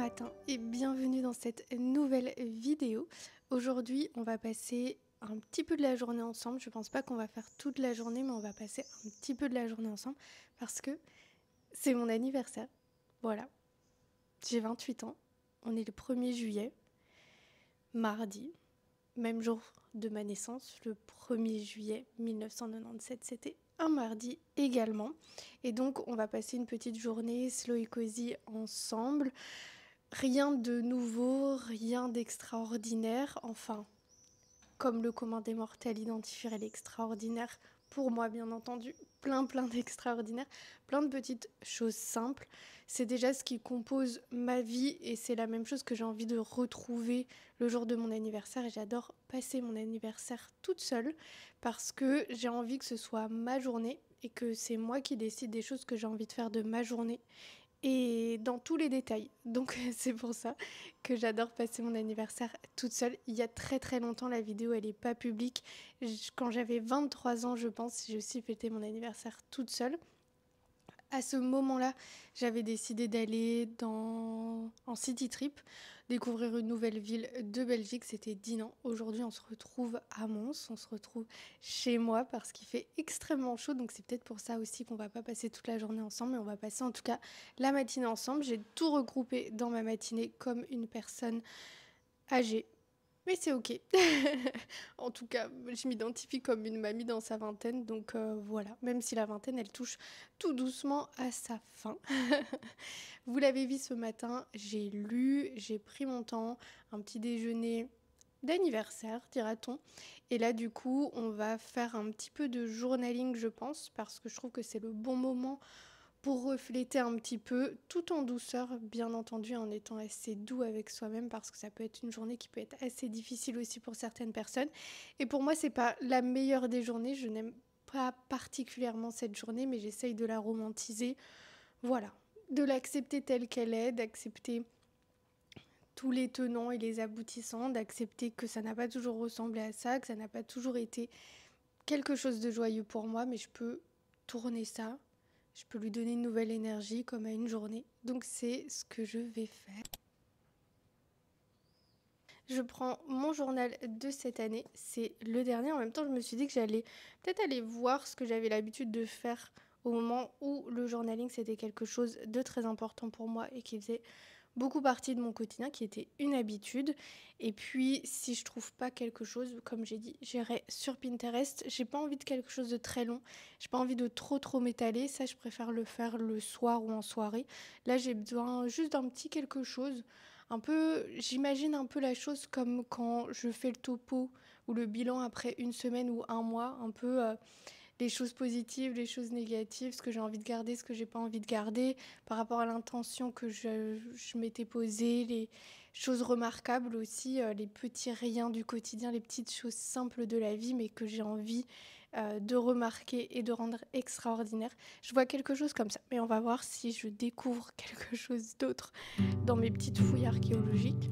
matin et bienvenue dans cette nouvelle vidéo. Aujourd'hui, on va passer un petit peu de la journée ensemble. Je pense pas qu'on va faire toute la journée, mais on va passer un petit peu de la journée ensemble parce que c'est mon anniversaire. Voilà, j'ai 28 ans. On est le 1er juillet, mardi, même jour de ma naissance, le 1er juillet 1997. C'était un mardi également. Et donc, on va passer une petite journée slow et cozy ensemble. Rien de nouveau, rien d'extraordinaire, enfin, comme le commun des mortels identifierait l'extraordinaire, pour moi bien entendu, plein d'extraordinaires, plein de petites choses simples. C'est déjà ce qui compose ma vie et c'est la même chose que j'ai envie de retrouver le jour de mon anniversaire et j'adore passer mon anniversaire toute seule parce que j'ai envie que ce soit ma journée et que c'est moi qui décide des choses que j'ai envie de faire de ma journée et dans tous les détails. Donc c'est pour ça que j'adore passer mon anniversaire toute seule. Il y a très longtemps, la vidéo elle est pas publique. Quand j'avais 23 ans je pense, j'ai aussi fêté mon anniversaire toute seule. À ce moment-là, j'avais décidé d'aller en city trip, découvrir une nouvelle ville de Belgique, c'était Dinan. Aujourd'hui, on se retrouve à Mons, on se retrouve chez moi parce qu'il fait extrêmement chaud, donc c'est peut-être pour ça aussi qu'on va pas passer toute la journée ensemble, mais on va passer en tout cas la matinée ensemble. J'ai tout regroupé dans ma matinée comme une personne âgée. Mais c'est ok. En tout cas, je m'identifie comme une mamie dans sa vingtaine, donc voilà. Même si la vingtaine, elle touche tout doucement à sa fin. Vous l'avez vu ce matin, j'ai lu, j'ai pris mon temps, un petit déjeuner d'anniversaire, dira-t-on. Et là, du coup, on va faire un petit peu de journaling, je pense, parce que je trouve que c'est le bon moment pour refléter un petit peu, tout en douceur, bien entendu, en étant assez doux avec soi-même, parce que ça peut être une journée qui peut être assez difficile aussi pour certaines personnes. Et pour moi, c'est pas la meilleure des journées, je n'aime pas particulièrement cette journée, mais j'essaye de la romantiser, voilà, de l'accepter telle qu'elle est, d'accepter tous les tenants et les aboutissants, d'accepter que ça n'a pas toujours ressemblé à ça, que ça n'a pas toujours été quelque chose de joyeux pour moi, mais je peux tourner ça. Je peux lui donner une nouvelle énergie comme à une journée. Donc c'est ce que je vais faire. Je prends mon journal de cette année, c'est le dernier. En même temps, je me suis dit que j'allais peut-être aller voir ce que j'avais l'habitude de faire au moment où le journaling c'était quelque chose de très important pour moi et qui faisait beaucoup partie de mon quotidien, qui était une habitude. Et puis, si je trouve pas quelque chose, comme j'ai dit, j'irai sur Pinterest. J'ai pas envie de quelque chose de très long. J'ai pas envie de trop m'étaler. Ça, je préfère le faire le soir ou en soirée. Là, j'ai besoin juste d'un petit quelque chose. Un peu, j'imagine un peu la chose comme quand je fais le topo ou le bilan après une semaine ou un mois, un peu les choses positives, les choses négatives, ce que j'ai envie de garder, ce que j'ai pas envie de garder, par rapport à l'intention que je m'étais posée, les choses remarquables aussi, les petits riens du quotidien, les petites choses simples de la vie, mais que j'ai envie de remarquer et de rendre extraordinaire. Je vois quelque chose comme ça, mais on va voir si je découvre quelque chose d'autre dans mes petites fouilles archéologiques.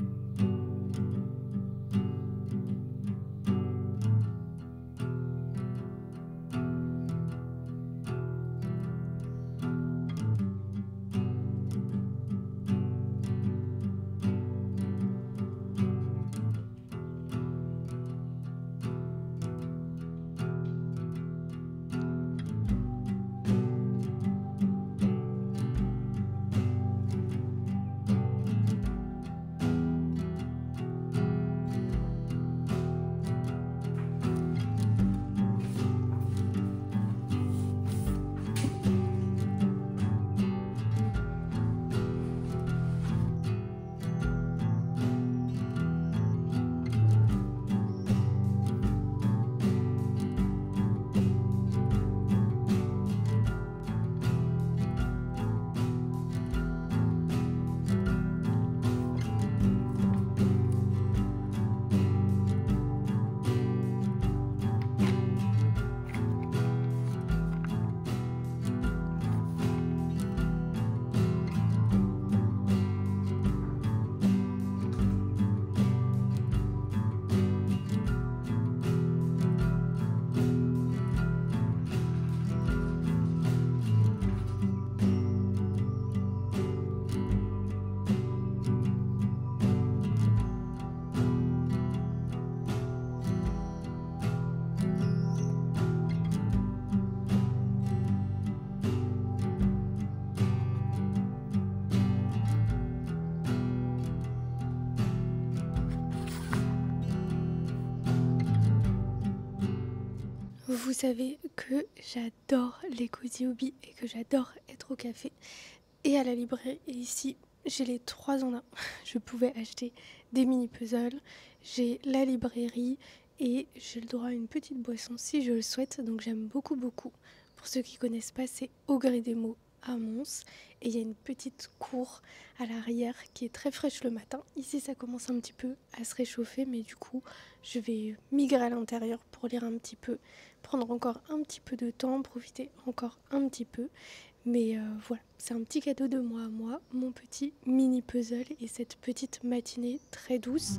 Vous savez que j'adore les cozy hobbies et que j'adore être au café et à la librairie. Et ici, j'ai les trois en un. Je pouvais acheter des mini puzzles, j'ai la librairie et j'ai le droit à une petite boisson si je le souhaite. Donc j'aime beaucoup. Pour ceux qui connaissent pas, c'est Au gré des mots à Mons. Et il y a une petite cour à l'arrière qui est très fraîche le matin. Ici, ça commence un petit peu à se réchauffer, mais du coup, je vais migrer à l'intérieur pour lire un petit peu, prendre encore un petit peu de temps, profiter encore un petit peu. Mais voilà, c'est un petit cadeau de moi à moi, mon petit mini puzzle et cette petite matinée très douce.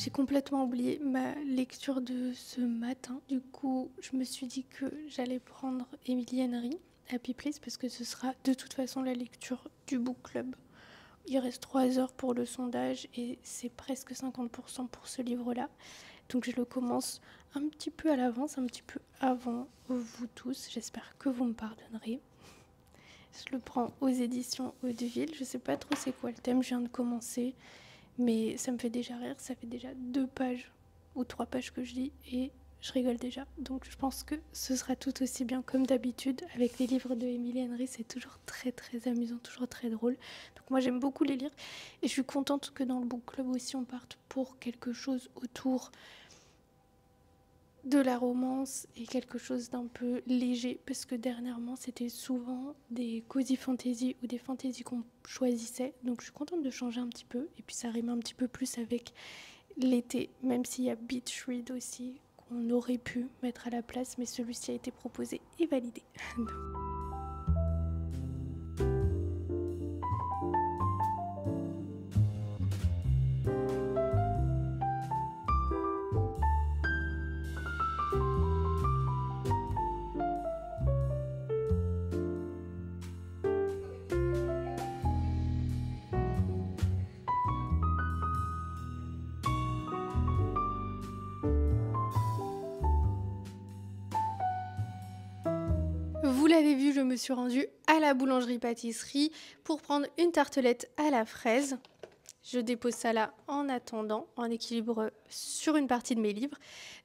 J'ai complètement oublié ma lecture de ce matin. Du coup, je me suis dit que j'allais prendre Emily Henry, Happy Place, parce que ce sera de toute façon la lecture du book club. Il reste 3 heures pour le sondage et c'est presque 50% pour ce livre-là. Donc je le commence un petit peu à l'avance, un petit peu avant vous tous. J'espère que vous me pardonnerez. Je le prends aux éditions Hauteville. Je sais pas trop c'est quoi le thème, je viens de commencer. Mais ça me fait déjà rire, ça fait déjà 2 pages ou 3 pages que je lis et je rigole déjà. Donc je pense que ce sera tout aussi bien comme d'habitude. Avec les livres de Emily Henry, c'est toujours très amusant, toujours très drôle. Donc moi j'aime beaucoup les lire et je suis contente que dans le book club aussi on parte pour quelque chose autour de la romance et quelque chose d'un peu léger, parce que dernièrement c'était souvent des cozy fantasy ou des fantasy qu'on choisissait, donc je suis contente de changer un petit peu et puis ça rime un petit peu plus avec l'été, même s'il y a Beach Read aussi qu'on aurait pu mettre à la place, mais celui-ci a été proposé et validé. Vous l'avez vu, je me suis rendue à la boulangerie-pâtisserie pour prendre une tartelette à la fraise. Je dépose ça là en attendant, en équilibre sur une partie de mes livres.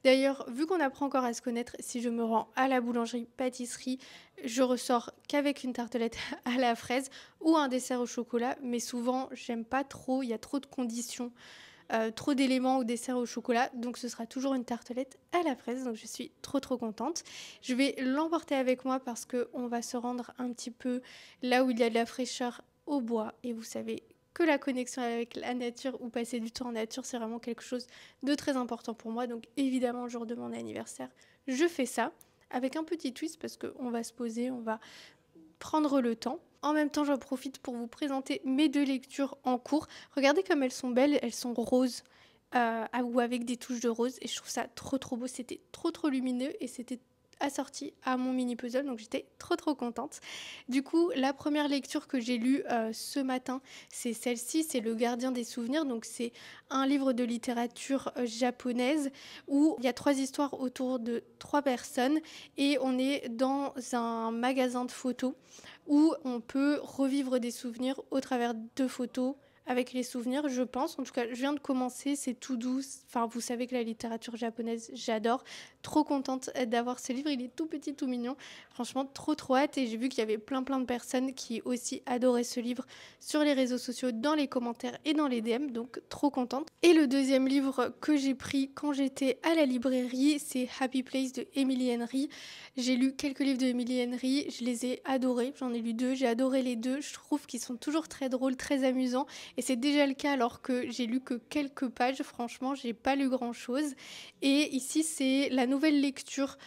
D'ailleurs, vu qu'on apprend encore à se connaître, si je me rends à la boulangerie-pâtisserie, je ressors qu'avec une tartelette à la fraise ou un dessert au chocolat. Mais souvent, j'aime pas trop, il y a trop de conditions. Trop d'éléments au dessert au chocolat, donc ce sera toujours une tartelette à la fraise, donc je suis trop contente. Je vais l'emporter avec moi parce qu'on va se rendre un petit peu là où il y a de la fraîcheur au bois, et vous savez que la connexion avec la nature ou passer du temps en nature, c'est vraiment quelque chose de très important pour moi, donc évidemment le jour de mon anniversaire, je fais ça avec un petit twist parce qu'on va se poser, on va prendre le temps. En même temps, j'en profite pour vous présenter mes 2 lectures en cours. Regardez comme elles sont belles, elles sont roses ou avec des touches de rose et je trouve ça trop beau. C'était trop lumineux et c'était assorti à mon mini puzzle, donc j'étais trop contente. Du coup, la première lecture que j'ai lue ce matin, c'est celle-ci, c'est Le Gardien des souvenirs. Donc c'est un livre de littérature japonaise où il y a 3 histoires autour de 3 personnes et on est dans un magasin de photos où on peut revivre des souvenirs au travers de photos avec les souvenirs, je pense. En tout cas, je viens de commencer, c'est tout doux. Enfin, vous savez que la littérature japonaise, j'adore. Trop contente d'avoir ce livre, il est tout petit, tout mignon. Franchement, trop hâte. Et j'ai vu qu'il y avait plein de personnes qui aussi adoraient ce livre sur les réseaux sociaux, dans les commentaires et dans les DM, donc trop contente. Et le deuxième livre que j'ai pris quand j'étais à la librairie, c'est Happy Place de Emily Henry. J'ai lu quelques livres de Emily Henry, je les ai adorés, j'en ai lu 2, j'ai adoré les 2, je trouve qu'ils sont toujours très drôles, très amusants, et c'est déjà le cas alors que j'ai lu que quelques pages, franchement, j'ai pas lu grand chose. Et ici, c'est la nouvelle lecture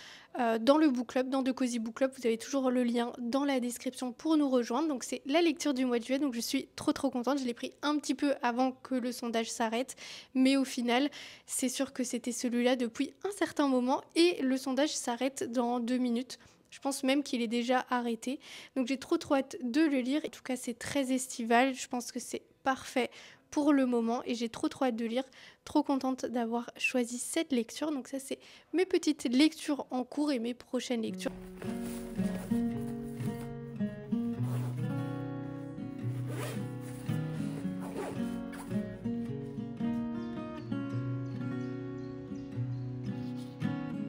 dans le book club, dans The Cozy Book Club. Vous avez toujours le lien dans la description pour nous rejoindre. Donc c'est la lecture du mois de juillet, donc je suis trop contente. Je l'ai pris un petit peu avant que le sondage s'arrête, mais au final, c'est sûr que c'était celui-là depuis un certain moment et le sondage s'arrête dans 2 minutes. Je pense même qu'il est déjà arrêté. Donc j'ai trop hâte de le lire. En tout cas, c'est très estival. Je pense que c'est parfait pour le moment et j'ai trop hâte de lire, trop contente d'avoir choisi cette lecture. Donc ça c'est mes petites lectures en cours et mes prochaines lectures.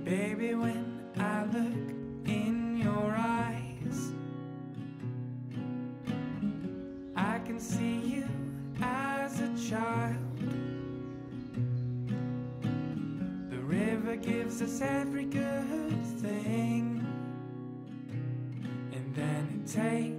Baby, when I look in your eyes, I can see you as a child. The river gives us every good thing, and then it takes